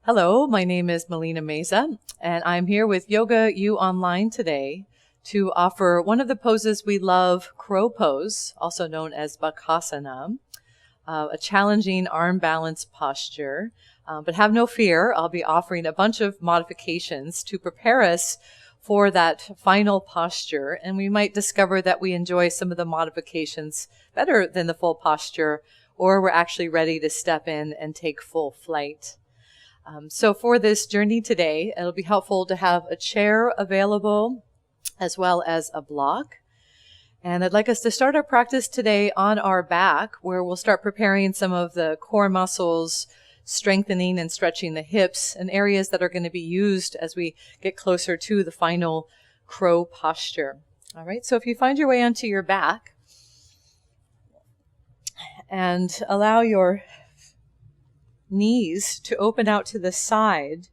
Hello, my name is Melina Meza, and I'm here with Yoga U Online today to offer one of the poses we love, crow pose, also known as Bakasana, a challenging arm balance posture. But have no fear, I'll be offering a bunch of modifications to prepare us for that final posture, and we might discover that we enjoy some of the modifications better than the full posture, or we're actually ready to step in and take full flight. So for this journey today, it'll be helpful to have a chair available as well as a block. And I'd like us to start our practice today on our back, where we'll start preparing some of the core muscles, strengthening and stretching the hips, and areas that are going to be used as we get closer to the final crow posture. All right, so if you find your way onto your back and allow your knees to open out to the side.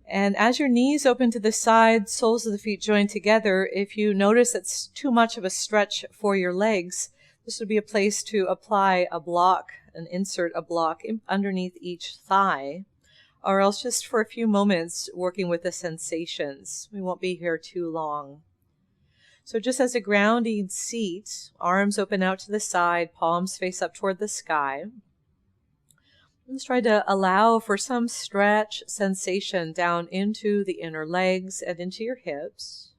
And as your knees open to the side, soles of the feet join together, if you notice it's too much of a stretch for your legs, this would be a place to apply a block and insert a block underneath each thigh, or else just for a few moments working with the sensations. We won't be here too long. So just as a grounding seat, arms open out to the side, palms face up toward the sky. Let's try to allow for some stretch sensation down into the inner legs and into your hips.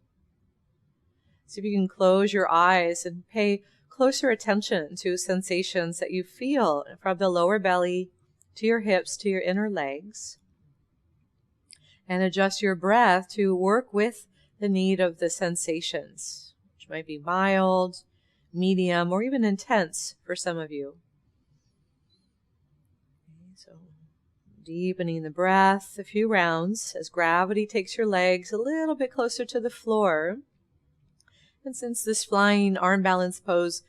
See if you can close your eyes and pay closer attention to sensations that you feel from the lower belly to your hips to your inner legs. And adjust your breath to work with the need of the sensations, which might be mild, medium, or even intense for some of you. So deepening the breath a few rounds as gravity takes your legs a little bit closer to the floor. And since this flying arm balance pose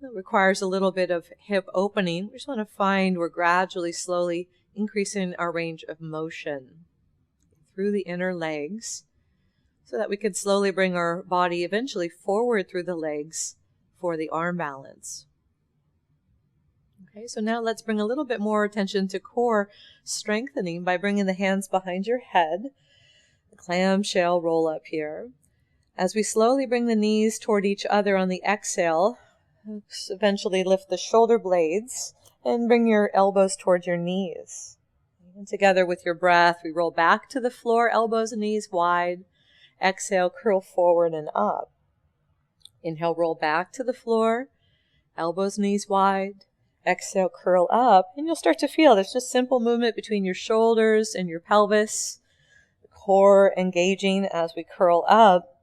requires a little bit of hip opening, we just want to find we're gradually, slowly increasing our range of motion through the inner legs so that we can slowly bring our body eventually forward through the legs for the arm balance. Okay, so now let's bring a little bit more attention to core strengthening by bringing the hands behind your head. The clamshell roll up here. As we slowly bring the knees toward each other on the exhale, eventually lift the shoulder blades and bring your elbows toward your knees. And together with your breath, we roll back to the floor, elbows and knees wide. Exhale, curl forward and up. Inhale, roll back to the floor, elbows, knees wide. Exhale, curl up, and you'll start to feel there's just simple movement between your shoulders and your pelvis, the core engaging as we curl up.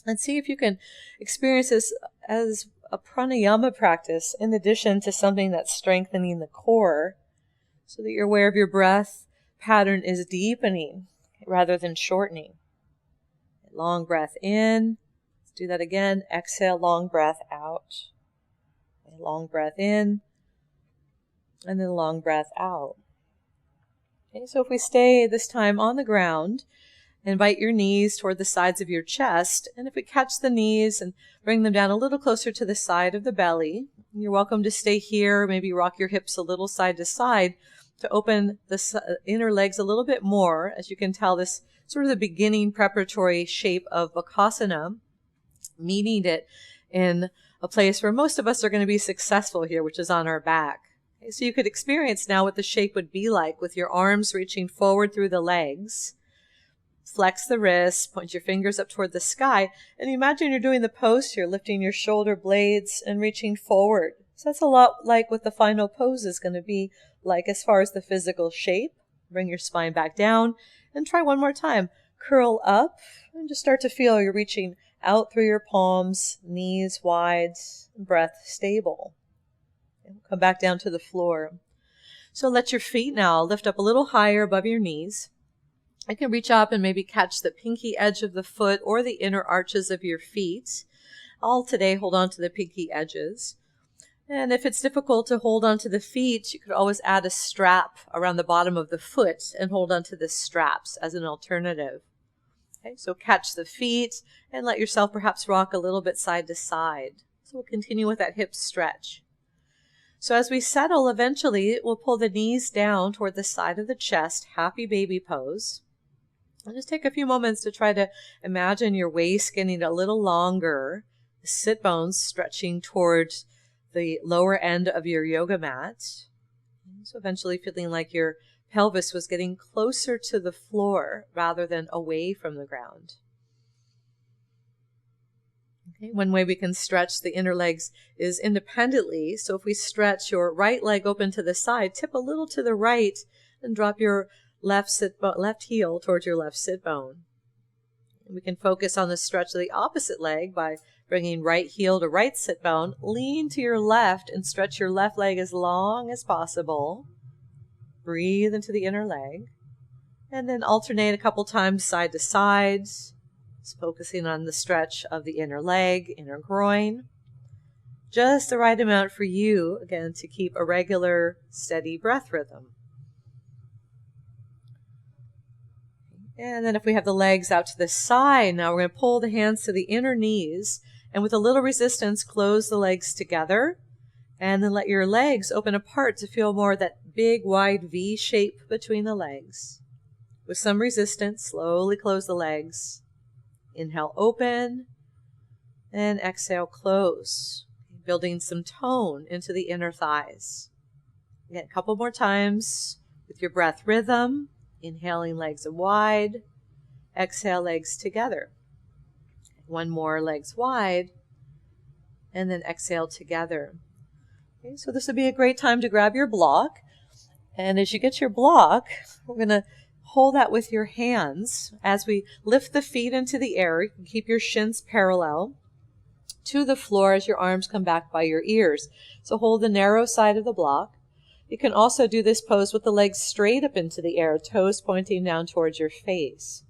And see if you can experience this as a pranayama practice in addition to something that's strengthening the core, so that you're aware of your breath pattern is deepening rather than shortening. Long breath in. Let's do that again. Exhale, long breath out. Long breath in. And then long breath out. Okay, so if we stay this time on the ground, invite your knees toward the sides of your chest. And if we catch the knees and bring them down a little closer to the side of the belly, you're welcome to stay here. Maybe rock your hips a little side to side to open the inner legs a little bit more. As you can tell, this sort of the beginning preparatory shape of Bakasana, meeting it in a place where most of us are going to be successful here, which is on our back. Okay, so you could experience now what the shape would be like with your arms reaching forward through the legs. Flex the wrists, point your fingers up toward the sky, and imagine you're doing the pose here, lifting your shoulder blades and reaching forward. So that's a lot like what the final pose is going to be like as far as the physical shape. Bring your spine back down and try one more time. Curl up and just start to feel you're reaching out through your palms, knees wide, breath stable. And come back down to the floor. So let your feet now lift up a little higher above your knees. You can reach up and maybe catch the pinky edge of the foot or the inner arches of your feet. I'll today hold on to the pinky edges. And if it's difficult to hold onto the feet, you could always add a strap around the bottom of the foot and hold onto the straps as an alternative. Okay, so catch the feet and let yourself perhaps rock a little bit side to side. So we'll continue with that hip stretch. So as we settle, eventually we'll pull the knees down toward the side of the chest, happy baby pose. And just take a few moments to try to imagine your waist getting a little longer, the sit bones stretching towards the lower end of your yoga mat. So eventually feeling like your pelvis was getting closer to the floor rather than away from the ground. Okay, one way we can stretch the inner legs is independently. So if we stretch your right leg open to the side, tip a little to the right and drop your left heel towards your left sit bone. We can focus on the stretch of the opposite leg by bringing right heel to right sit bone. Lean to your left and stretch your left leg as long as possible. Breathe into the inner leg. And then alternate a couple times side to side, just focusing on the stretch of the inner leg, inner groin. Just the right amount for you, again, to keep a regular, steady breath rhythm. And then if we have the legs out to the side, now we're going to pull the hands to the inner knees, and with a little resistance, close the legs together, and then let your legs open apart to feel more of that big, wide V shape between the legs. With some resistance, slowly close the legs. Inhale, open, and exhale, close, building some tone into the inner thighs. Again, a couple more times with your breath rhythm. Inhaling, legs wide. Exhale, legs together. One more, legs wide. And then exhale together. Okay, so this would be a great time to grab your block. And as you get your block, we're going to hold that with your hands. As we lift the feet into the air, you can keep your shins parallel to the floor as your arms come back by your ears. So hold the narrow side of the block. You can also do this pose with the legs straight up into the air, toes pointing down towards your face.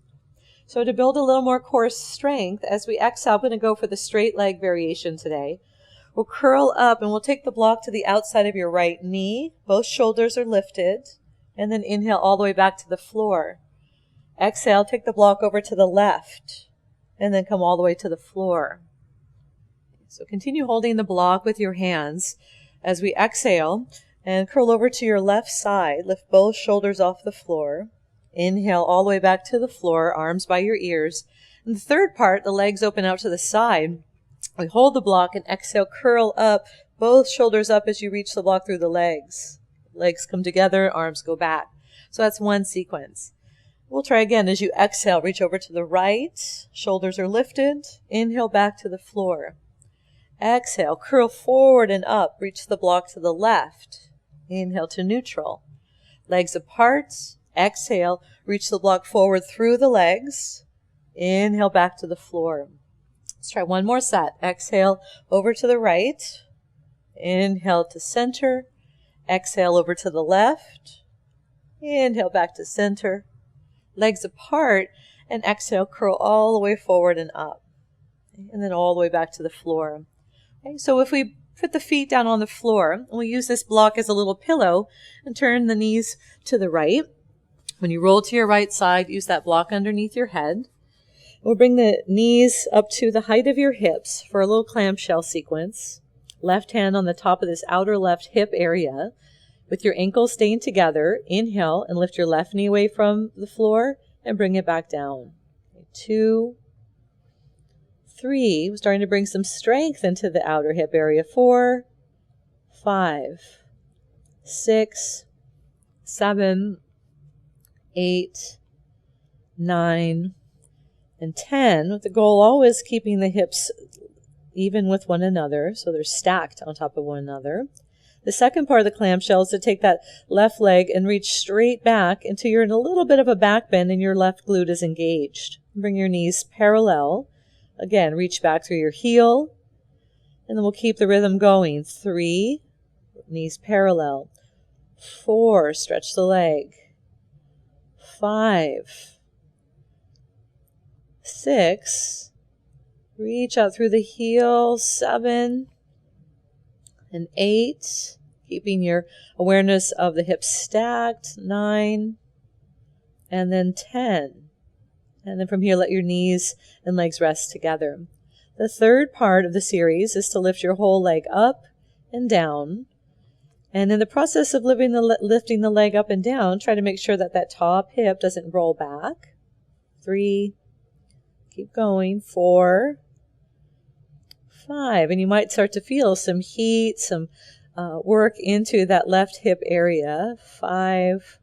So to build a little more core strength, as we exhale, I'm going to go for the straight leg variation today. We'll curl up and we'll take the block to the outside of your right knee. Both shoulders are lifted. And then inhale all the way back to the floor. Exhale, take the block over to the left. And then come all the way to the floor. So continue holding the block with your hands as we exhale. And curl over to your left side. Lift both shoulders off the floor. Inhale all the way back to the floor, arms by your ears. And the third part, the legs open out to the side. We hold the block and exhale, curl up, both shoulders up as you reach the block through the legs. Legs come together, arms go back. So that's one sequence. We'll try again. As you exhale, reach over to the right. Shoulders are lifted. Inhale back to the floor. Exhale, curl forward and up. Reach the block to the left. Inhale to neutral. Legs apart. Exhale, reach the block forward through the legs. Inhale back to the floor. Let's try one more set. Exhale over to the right. Inhale to center. Exhale over to the left. Inhale back to center. Legs apart. And exhale, curl all the way forward and up. And then all the way back to the floor. Okay, so if we put the feet down on the floor, and we use this block as a little pillow, and turn the knees to the right. When you roll to your right side, use that block underneath your head. We'll bring the knees up to the height of your hips for a little clamshell sequence. Left hand on the top of this outer left hip area. With your ankles staying together, inhale and lift your left knee away from the floor and bring it back down. 2, 3, we're starting to bring some strength into the outer hip area. 4, 5, 6, 7, 8, 9, and 10, with the goal always keeping the hips even with one another, so they're stacked on top of one another. The second part of the clamshell is to take that left leg and reach straight back until you're in a little bit of a back bend and your left glute is engaged. Bring your knees parallel. Again, reach back through your heel, and then we'll keep the rhythm going. 3, knees parallel. 4, stretch the leg. 5, 6, reach out through the heel. 7, and 8, keeping your awareness of the hips stacked. 9, and then 10. And then from here, let your knees and legs rest together. The third part of the series is to lift your whole leg up and down. And in the process of lifting the leg up and down, try to make sure that that top hip doesn't roll back. 3, keep going, 4, 5. And you might start to feel some heat, some work into that left hip area. 5,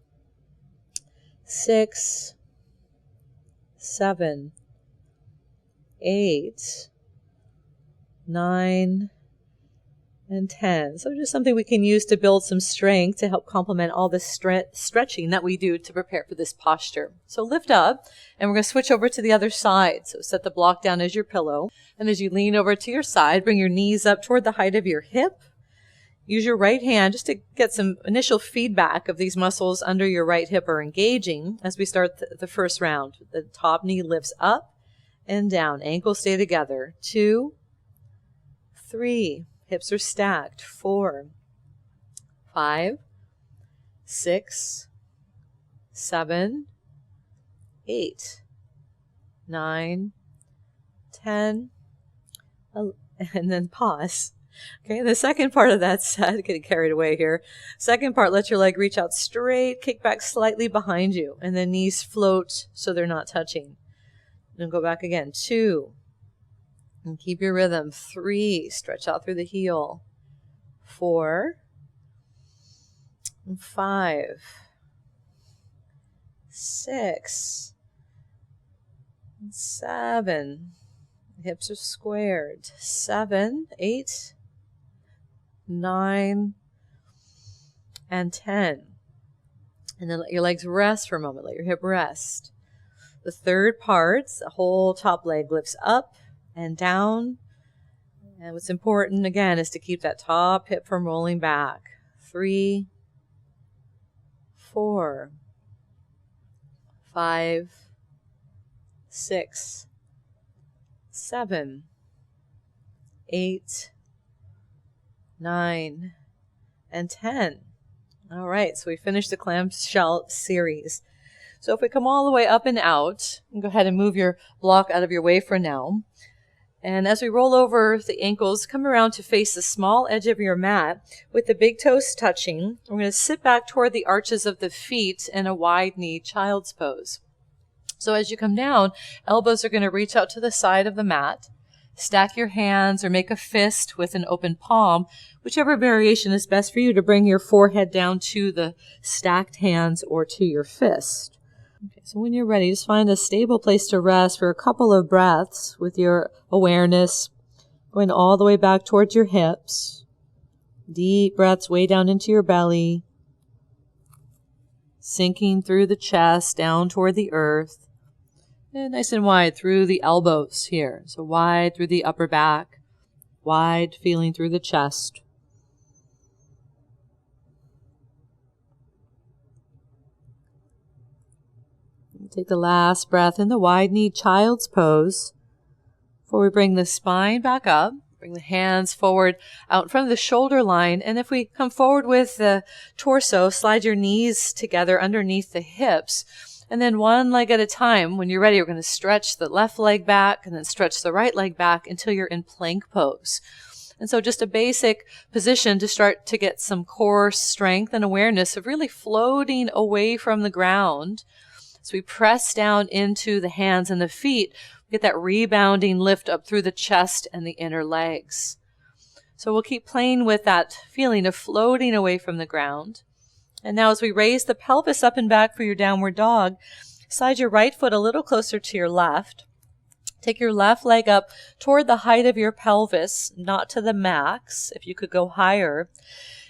6, 7, 8, 9, and 10. So just something we can use to build some strength to help complement all the stretching that we do to prepare for this posture. So lift up, and we're going to switch over to the other side. So set the block down as your pillow. And as you lean over to your side, bring your knees up toward the height of your hip. Use your right hand just to get some initial feedback of these muscles under your right hip are engaging as we start the first round. The top knee lifts up and down. Ankles stay together. 2, 3. Hips are stacked. 4, 5, 6, 7, 8, 9, 10, and then pause. Okay, the second part of that set, getting carried away here. Second part, let your leg reach out straight, kick back slightly behind you, and then knees float so they're not touching. Then go back again. 2, and keep your rhythm. 3, stretch out through the heel. 4, and 5, 6, and 7. Hips are squared. 7, 8, 9, and 10. And then let your legs rest for a moment. Let your hip rest. The third part, the whole top leg lifts up and down. And what's important, again, is to keep that top hip from rolling back. 3, 4, 5, 6, 7, 8, 9, and 10. All right, so we finished the clamshell series. So if we come all the way up and out, go ahead and move your block out of your way for now. And as we roll over the ankles, come around to face the small edge of your mat with the big toes touching. We're going to sit back toward the arches of the feet in a wide knee child's pose. So as you come down, elbows are going to reach out to the side of the mat. Stack your hands or make a fist with an open palm, whichever variation is best for you to bring your forehead down to the stacked hands or to your fist. Okay, so when you're ready, just find a stable place to rest for a couple of breaths with your awareness going all the way back towards your hips. Deep breaths way down into your belly, sinking through the chest down toward the earth. And nice and wide through the elbows here. So wide through the upper back, wide feeling through the chest. Take the last breath in the wide-kneed child's pose before we bring the spine back up. Bring the hands forward out in front of the shoulder line. And if we come forward with the torso, slide your knees together underneath the hips. And then one leg at a time, when you're ready, we're going to stretch the left leg back and then stretch the right leg back until you're in plank pose. And so just a basic position to start to get some core strength and awareness of really floating away from the ground. So we press down into the hands and the feet, get that rebounding lift up through the chest and the inner legs. So we'll keep playing with that feeling of floating away from the ground. And now as we raise the pelvis up and back for your downward dog, slide your right foot a little closer to your left. Take your left leg up toward the height of your pelvis, not to the max, if you could go higher.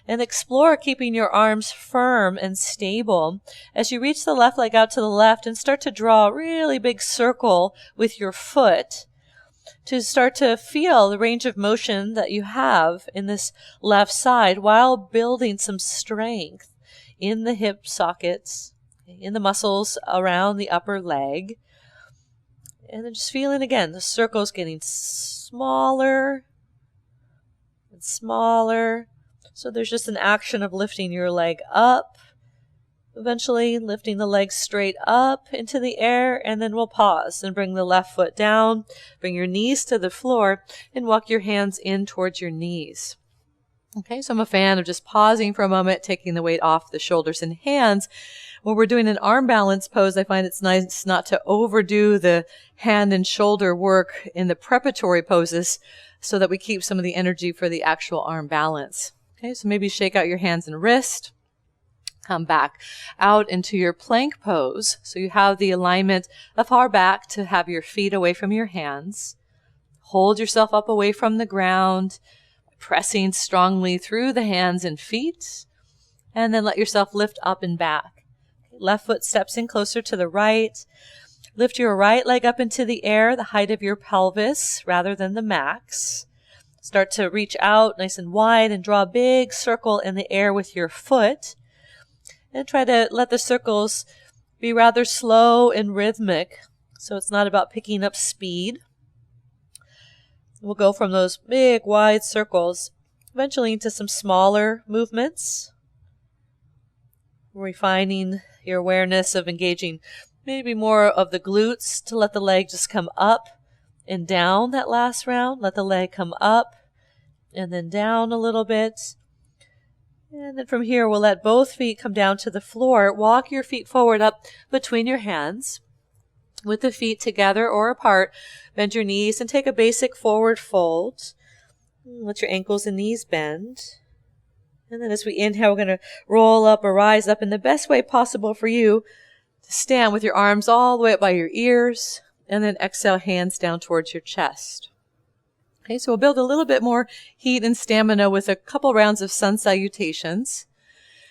And explore keeping your arms firm and stable as you reach the left leg out to the left and start to draw a really big circle with your foot to start to feel the range of motion that you have in this left side while building some strength in the hip sockets, in the muscles around the upper leg. And then just feeling again, the circles getting smaller and smaller. So there's just an action of lifting your leg up, eventually lifting the leg straight up into the air, and then we'll pause and bring the left foot down, bring your knees to the floor, and walk your hands in towards your knees. Okay, so I'm a fan of just pausing for a moment, taking the weight off the shoulders and hands. When we're doing an arm balance pose, I find it's nice not to overdo the hand and shoulder work in the preparatory poses so that we keep some of the energy for the actual arm balance. Okay, so maybe shake out your hands and wrist. Come back out into your plank pose. So you have the alignment of far back to have your feet away from your hands. Hold yourself up away from the ground, pressing strongly through the hands and feet. And then let yourself lift up and back. Left foot steps in closer to the right. Lift your right leg up into the air, the height of your pelvis rather than the max. Start to reach out nice and wide and draw a big circle in the air with your foot. And try to let the circles be rather slow and rhythmic, so it's not about picking up speed. We'll go from those big, wide circles eventually into some smaller movements, refining your awareness of engaging maybe more of the glutes to let the leg just come up and down that last round. Let the leg come up and then down a little bit. And then from here, we'll let both feet come down to the floor. Walk your feet forward up between your hands with the feet together or apart. Bend your knees and take a basic forward fold. Let your ankles and knees bend. And then as we inhale, we're going to roll up or rise up in the best way possible for you to stand with your arms all the way up by your ears. And then exhale, hands down towards your chest. Okay, so we'll build a little bit more heat and stamina with a couple rounds of sun salutations.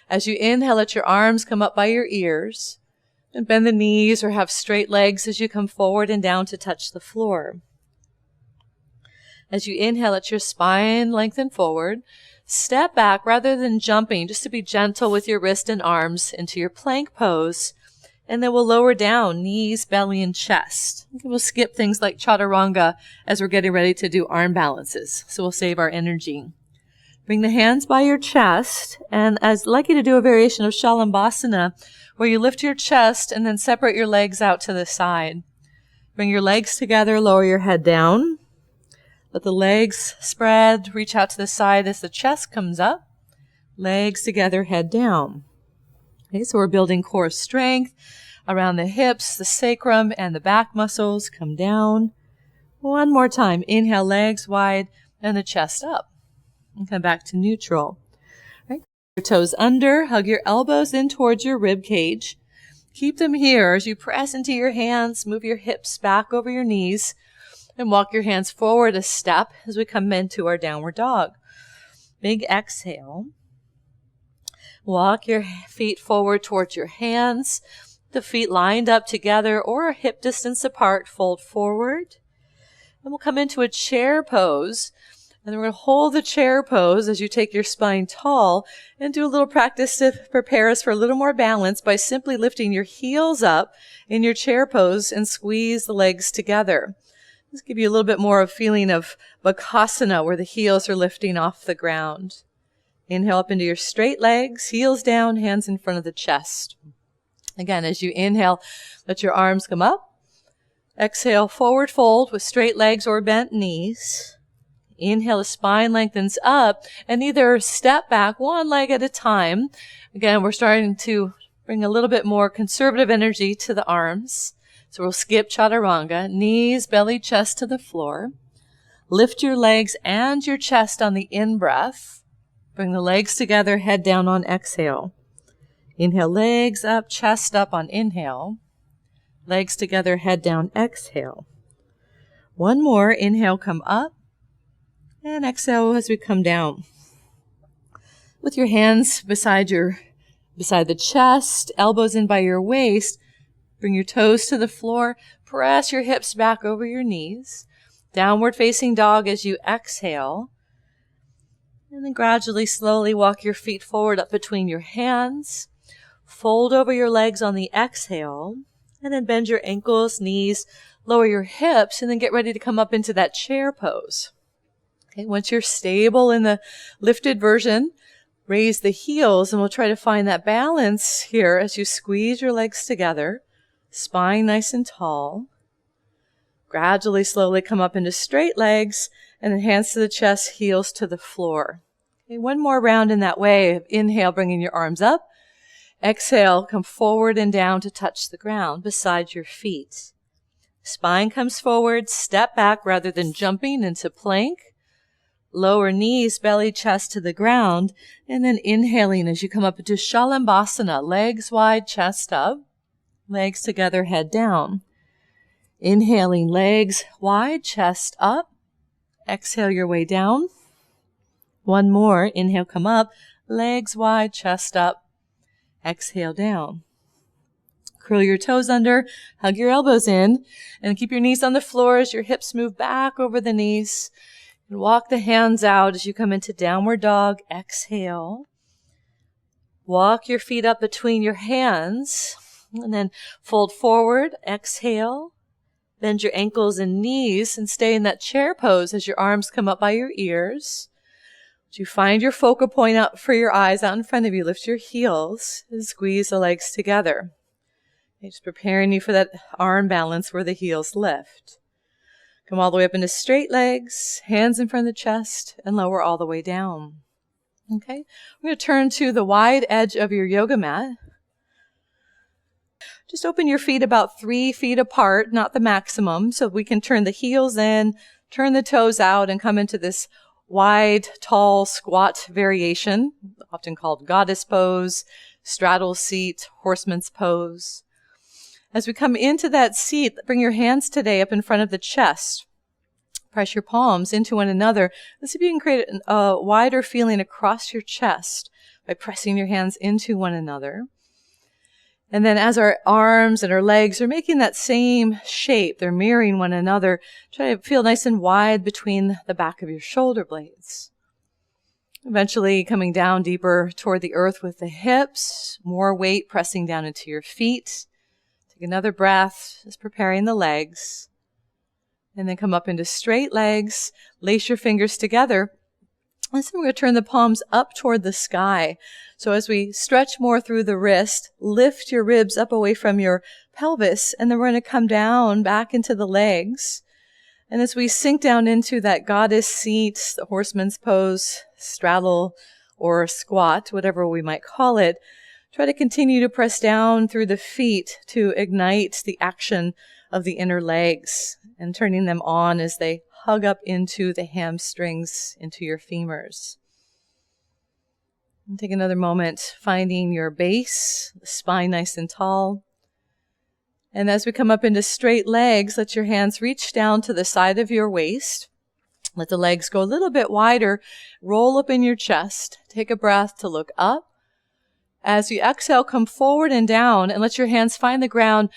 As you inhale, let your arms come up by your ears and bend the knees or have straight legs as you come forward and down to touch the floor. As you inhale, let your spine lengthen forward. Step back rather than jumping, just to be gentle with your wrist and arms into your plank pose. And then we'll lower down, knees, belly, and chest. We'll skip things like chaturanga as we're getting ready to do arm balances. So we'll save our energy. Bring the hands by your chest. And I'd like you to do a variation of Shalambhasana, where you lift your chest and then separate your legs out to the side. Bring your legs together, lower your head down. Let the legs spread, reach out to the side as the chest comes up. Legs together, head down. Okay, so we're building core strength around the hips, the sacrum, and the back muscles. Come down. One more time. Inhale, legs wide, and the chest up. And come back to neutral. Right. Your toes under. Hug your elbows in towards your rib cage. Keep them here as you press into your hands. Move your hips back over your knees. And walk your hands forward a step as we come into our downward dog. Big exhale. Walk your feet forward towards your hands. The feet lined up together or a hip distance apart. Fold forward. And we'll come into a chair pose. And then we're going to hold the chair pose as you take your spine tall and do a little practice to prepare us for a little more balance by simply lifting your heels up in your chair pose and squeeze the legs together. Let's give you a little bit more of a feeling of Bakasana, where the heels are lifting off the ground. Inhale up into your straight legs, heels down, hands in front of the chest. Again, as you inhale, let your arms come up. Exhale, forward fold with straight legs or bent knees. Inhale, the spine lengthens up and either step back one leg at a time. Again, we're starting to bring a little bit more conservative energy to the arms. So we'll skip chaturanga, knees, belly, chest to the floor. Lift your legs and your chest on the in-breath. Bring the legs together, head down on exhale. Inhale, legs up, chest up on inhale. Legs together, head down, exhale. One more, inhale, come up. And exhale as we come down. With your hands beside the chest, elbows in by your waist, bring your toes to the floor, press your hips back over your knees. Downward facing dog as you exhale. And then gradually, slowly walk your feet forward up between your hands. Fold over your legs on the exhale. And then bend your ankles, knees, lower your hips, and then get ready to come up into that chair pose. Okay, once you're stable in the lifted version, raise the heels, and we'll try to find that balance here as you squeeze your legs together. Spine nice and tall. Gradually, slowly come up into straight legs, and then hands to the chest, heels to the floor. Okay, one more round in that way. Inhale, bringing your arms up. Exhale, come forward and down to touch the ground beside your feet. Spine comes forward, step back rather than jumping into plank. Lower knees, belly, chest to the ground, and then inhaling as you come up into Shalambhasana, legs wide, chest up, legs together, head down. Inhaling, legs wide, chest up. Exhale your way down. One more. Inhale, come up, legs wide, chest up. Exhale down. Curl your toes under, hug your elbows in, and keep your knees on the floor as your hips move back over the knees. And walk the hands out as you come into downward dog. Exhale. Walk your feet up between your hands, and then fold forward. Exhale. Bend your ankles and knees and stay in that chair pose as your arms come up by your ears. As you find your focal point out for your eyes out in front of you, lift your heels and squeeze the legs together. Just preparing you for that arm balance where the heels lift. Come all the way up into straight legs, hands in front of the chest, and lower all the way down. Okay, we're going to turn to the wide edge of your yoga mat. Just open your feet about 3 feet apart, not the maximum, so we can turn the heels in, turn the toes out, and come into this wide, tall, squat variation, often called goddess pose, straddle seat, horseman's pose. As we come into that seat, bring your hands today up in front of the chest. Press your palms into one another. Let's see if you can create a wider feeling across your chest by pressing your hands into one another. And then as our arms and our legs are making that same shape, they're mirroring one another, try to feel nice and wide between the back of your shoulder blades. Eventually coming down deeper toward the earth with the hips, more weight pressing down into your feet. Take another breath, just preparing the legs. And then come up into straight legs, lace your fingers together. And so we're going to turn the palms up toward the sky. So as we stretch more through the wrist, lift your ribs up away from your pelvis, and then we're going to come down back into the legs. And as we sink down into that goddess seat, the horseman's pose, straddle, or squat, whatever we might call it, try to continue to press down through the feet to ignite the action of the inner legs and turning them on as they hug up into the hamstrings, into your femurs. And take another moment finding your base, the spine nice and tall. And as we come up into straight legs, let your hands reach down to the side of your waist. Let the legs go a little bit wider. Roll up in your chest. Take a breath to look up. As you exhale, come forward and down and let your hands find the ground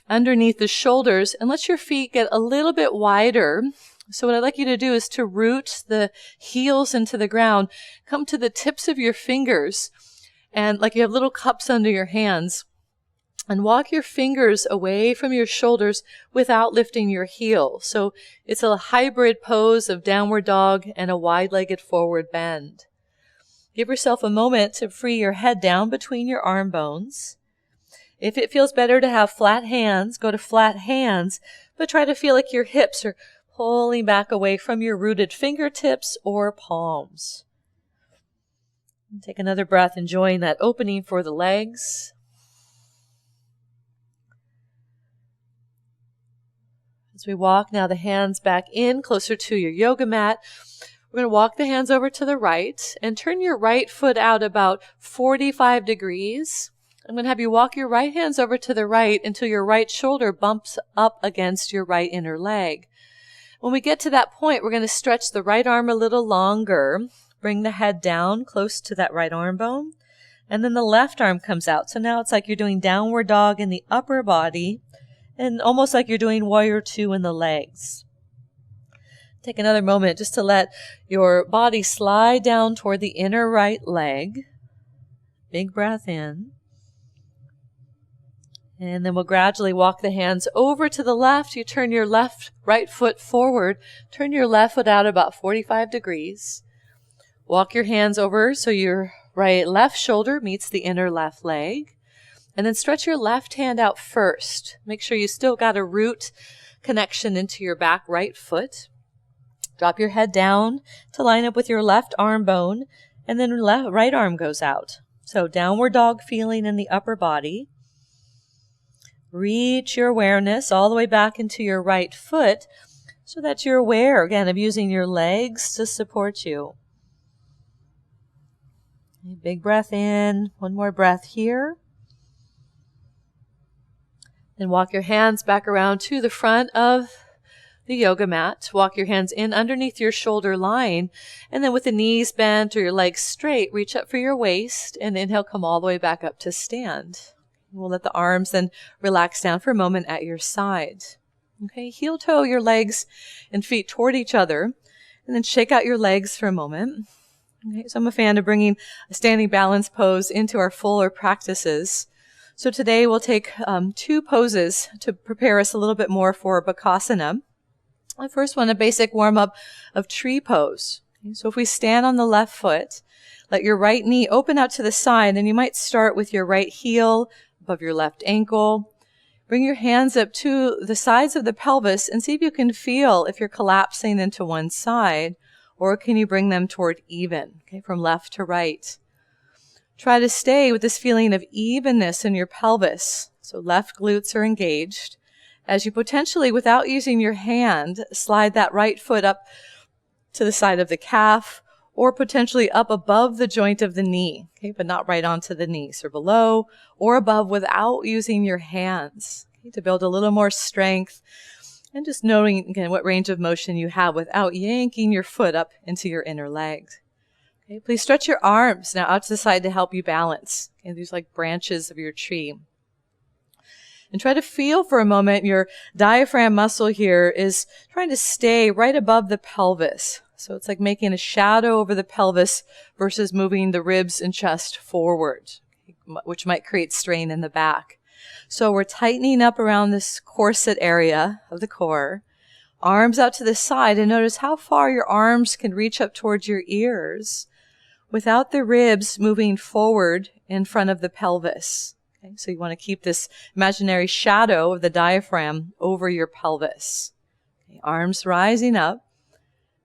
underneath the shoulders and let your feet get a little bit wider. So what I'd like you to do is to root the heels into the ground. Come to the tips of your fingers and like you have little cups under your hands. And walk your fingers away from your shoulders without lifting your heel. So it's a hybrid pose of downward dog and a wide-legged forward bend. Give yourself a moment to free your head down between your arm bones. If it feels better to have flat hands, go to flat hands, but try to feel like your hips are pulling back away from your rooted fingertips or palms. Take another breath, enjoying that opening for the legs. As we walk now the hands back in closer to your yoga mat, we're going to walk the hands over to the right and turn your right foot out about 45 degrees. I'm going to have you walk your right hands over to the right until your right shoulder bumps up against your right inner leg. When we get to that point, we're going to stretch the right arm a little longer. Bring the head down close to that right arm bone. And then the left arm comes out. So now it's like you're doing downward dog in the upper body and almost like you're doing warrior two in the legs. Take another moment just to let your body slide down toward the inner right leg. Big breath in. And then we'll gradually walk the hands over to the left. You turn your right foot forward. Turn your left foot out about 45 degrees. Walk your hands over so your left shoulder meets the inner left leg. And then stretch your left hand out first. Make sure you still got a root connection into your back right foot. Drop your head down to line up with your left arm bone And then right arm goes out. So downward dog feeling in the upper body. Reach your awareness all the way back into your right foot so that you're aware, again, of using your legs to support you. Big breath in. One more breath here. Then walk your hands back around to the front of the yoga mat. Walk your hands in underneath your shoulder line. And then with the knees bent or your legs straight, reach up for your waist. And inhale, come all the way back up to stand. We'll let the arms then relax down for a moment at your side. Okay, heel toe your legs and feet toward each other. And then shake out your legs for a moment. Okay, so I'm a fan of bringing a standing balance pose into our fuller practices. So today we'll take 2 poses to prepare us a little bit more for Bakasana. The first one, a basic warm-up of tree pose. Okay, so if we stand on the left foot, let your right knee open out to the side, and you might start with your right heel above your left ankle. Bring your hands up to the sides of the pelvis and see if you can feel if you're collapsing into one side, or can you bring them toward even, okay, from left to right. Try to stay with this feeling of evenness in your pelvis. So left glutes are engaged. As you potentially, without using your hand, slide that right foot up to the side of the calf, or potentially up above the joint of the knee, okay, but not right onto the knee. So below or above without using your hands, okay, to build a little more strength. And just knowing, again, what range of motion you have without yanking your foot up into your inner legs. Okay, please stretch your arms now out to the side to help you balance. Okay, these like branches of your tree. And try to feel for a moment your diaphragm muscle here is trying to stay right above the pelvis. So it's like making a shadow over the pelvis versus moving the ribs and chest forward, which might create strain in the back. So we're tightening up around this corset area of the core. Arms out to the side, and notice how far your arms can reach up towards your ears without the ribs moving forward in front of the pelvis. Okay, so you want to keep this imaginary shadow of the diaphragm over your pelvis. Okay, arms rising up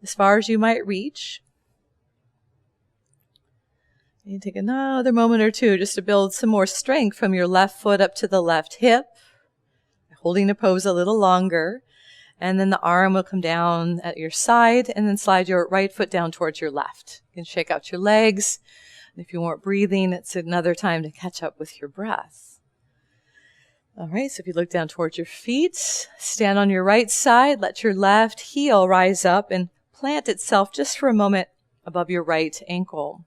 as far as you might reach. You take another moment or two just to build some more strength from your left foot up to the left hip, holding the pose a little longer. And then the arm will come down at your side and then slide your right foot down towards your left. You can shake out your legs. And if you weren't breathing, it's another time to catch up with your breath. All right, so if you look down towards your feet, stand on your right side, let your left heel rise up and plant itself just for a moment above your right ankle.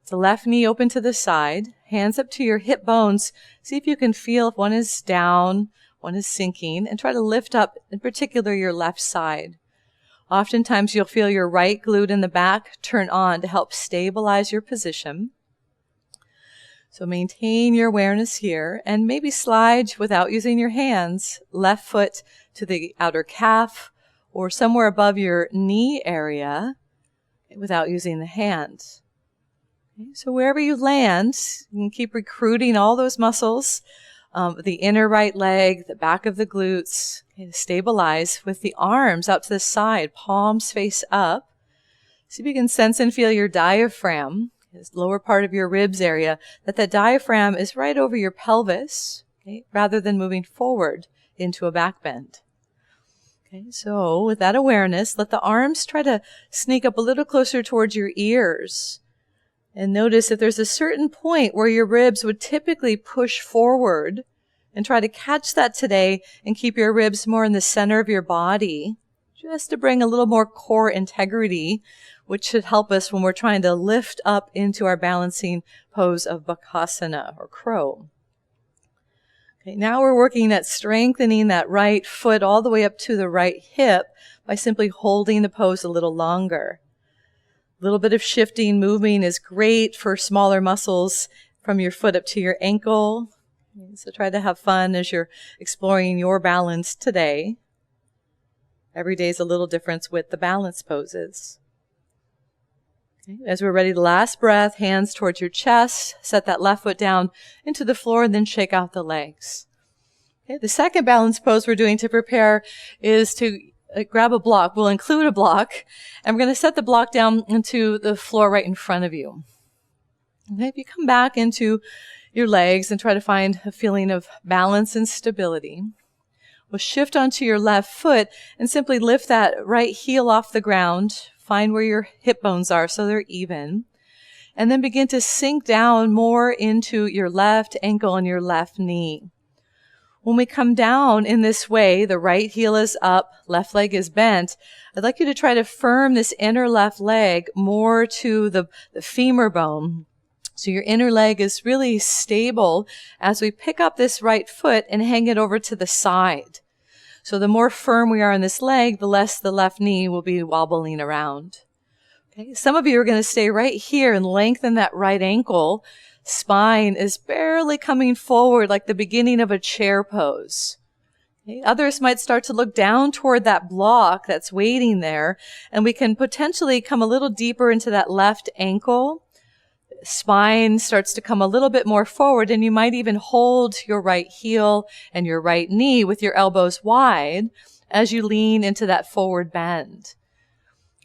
The left knee open to the side, hands up to your hip bones. See if you can feel if one is down, one is sinking, and try to lift up, in particular, your left side. Oftentimes, you'll feel your right glute in the back turn on to help stabilize your position. So maintain your awareness here, and maybe slide, without using your hands, left foot to the outer calf or somewhere above your knee area without using the hand. Okay, so wherever you land, you can keep recruiting all those muscles, the inner right leg, the back of the glutes, okay, to stabilize with the arms out to the side, palms face up. See if you can sense and feel your diaphragm, this lower part of your ribs area, that diaphragm is right over your pelvis, okay, rather than moving forward into a back bend. Okay, so with that awareness, let the arms try to sneak up a little closer towards your ears. And notice if there's a certain point where your ribs would typically push forward, and try to catch that today and keep your ribs more in the center of your body, just to bring a little more core integrity, which should help us when we're trying to lift up into our balancing pose of Bakasana or crow. Okay, now we're working at strengthening that right foot all the way up to the right hip by simply holding the pose a little longer. A little bit of shifting, moving is great for smaller muscles from your foot up to your ankle. So try to have fun as you're exploring your balance today. Every day is a little difference with the balance poses. Okay. As we're ready, the last breath, hands towards your chest. Set that left foot down into the floor and then shake out the legs. Okay. The second balance pose we're doing to prepare is to grab a block. We'll include a block, and we're going to set the block down into the floor right in front of you. Okay, if you come back into your legs and try to find a feeling of balance and stability, we'll shift onto your left foot and simply lift that right heel off the ground. Find where your hip bones are so they're even. And then begin to sink down more into your left ankle and your left knee. When we come down in this way, the right heel is up, left leg is bent. I'd like you to try to firm this inner left leg more to the femur bone. So your inner leg is really stable as we pick up this right foot and hang it over to the side. So the more firm we are in this leg, the less the left knee will be wobbling around. Okay. Some of you are going to stay right here and lengthen that right ankle. Spine is barely coming forward like the beginning of a chair pose. Okay. Others might start to look down toward that block that's waiting there, and we can potentially come a little deeper into that left ankle. Spine starts to come a little bit more forward, and you might even hold your right heel and your right knee with your elbows wide as you lean into that forward bend.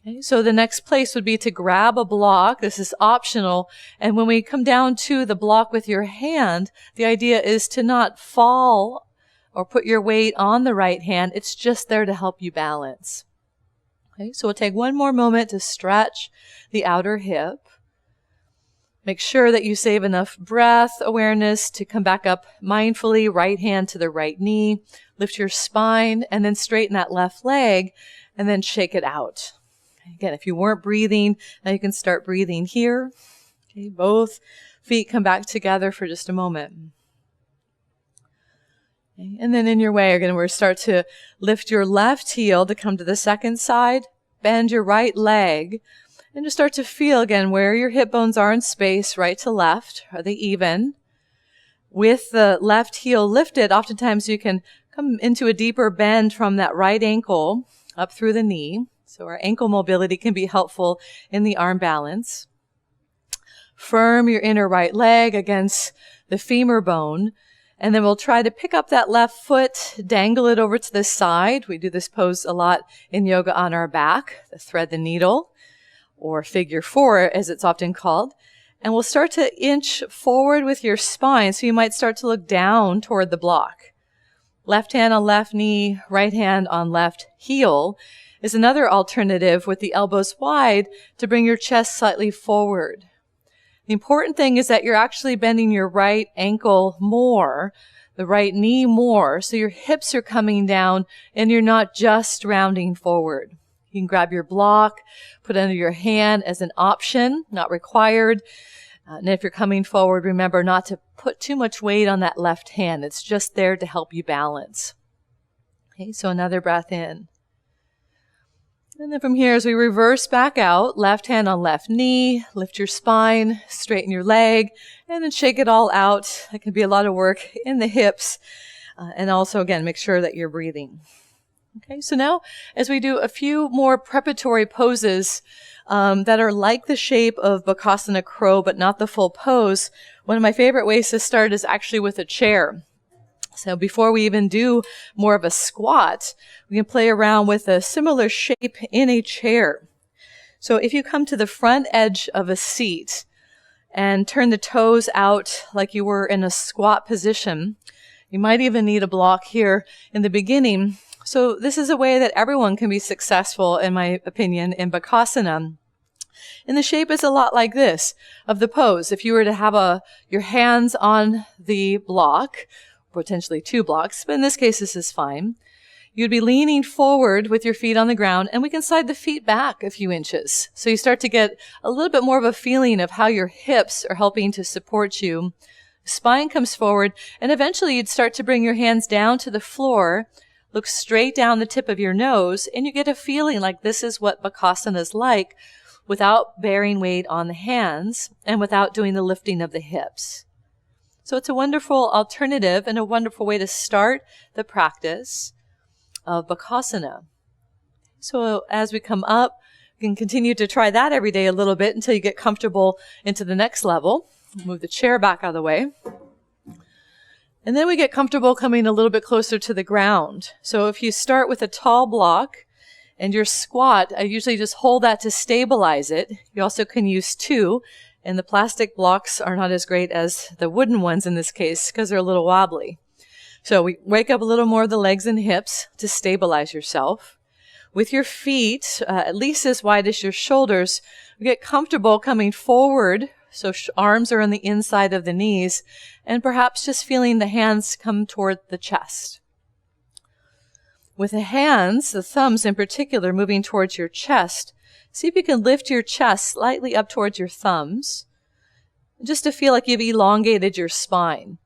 Okay, so the next place would be to grab a block. This is optional. And when we come down to the block with your hand, the idea is to not fall or put your weight on the right hand. It's just there to help you balance. Okay, so we'll take one more moment to stretch the outer hip. Make sure that you save enough breath awareness to come back up mindfully, right hand to the right knee. Lift your spine and then straighten that left leg and then shake it out. Again, if you weren't breathing, now you can start breathing here. Okay, both feet come back together for just a moment. Okay, and then in your way, again, we're start to lift your left heel to come to the second side, bend your right leg, and just start to feel again where your hip bones are in space, right to left. Are they even? With the left heel lifted, oftentimes you can come into a deeper bend from that right ankle up through the knee. So our ankle mobility can be helpful in the arm balance. Firm your inner right leg against the femur bone. And then we'll try to pick up that left foot, dangle it over to the side. We do this pose a lot in yoga on our back, the thread the needle, or figure four as it's often called. And we'll start to inch forward with your spine. So you might start to look down toward the block. Left hand on left knee, right hand on left heel is another alternative with the elbows wide to bring your chest slightly forward. The important thing is that you're actually bending your right ankle more, the right knee more, so your hips are coming down and you're not just rounding forward. You can grab your block, put it under your hand as an option, not required. And if you're coming forward, remember not to put too much weight on that left hand. It's just there to help you balance. Okay, so another breath in. And then from here, as we reverse back out, left hand on left knee, lift your spine, straighten your leg, and then shake it all out. That can be a lot of work in the hips. And also, again, make sure that you're breathing. Okay, so now as we do a few more preparatory poses that are like the shape of Bakasana crow, but not the full pose, one of my favorite ways to start is actually with a chair. So before we even do more of a squat, we can play around with a similar shape in a chair. So if you come to the front edge of a seat and turn the toes out like you were in a squat position, you might even need a block here in the beginning. So this is a way that everyone can be successful, in my opinion, in Bakasana. And the shape is a lot like this of the pose. If you were to have your hands on the block, potentially two blocks, but in this case, this is fine. You'd be leaning forward with your feet on the ground, and we can slide the feet back a few inches. So you start to get a little bit more of a feeling of how your hips are helping to support you. Spine comes forward, and eventually you'd start to bring your hands down to the floor, look straight down the tip of your nose, and you get a feeling like this is what Bakasana is like without bearing weight on the hands and without doing the lifting of the hips. So it's a wonderful alternative and a wonderful way to start the practice of Bakasana. So as we come up, you can continue to try that every day a little bit until you get comfortable into the next level. Move the chair back out of the way. And then we get comfortable coming a little bit closer to the ground. So if you start with a tall block, And your squat, I usually just hold that to stabilize it. You also can use 2, and the plastic blocks are not as great as the wooden ones in this case because they're a little wobbly. So we wake up a little more of the legs and hips to stabilize yourself. With your feet, at least as wide as your shoulders, get comfortable coming forward. So arms are on the inside of the knees, and perhaps just feeling the hands come toward the chest. With the hands, the thumbs in particular, moving towards your chest, see if you can lift your chest slightly up towards your thumbs, just to feel like you've elongated your spine.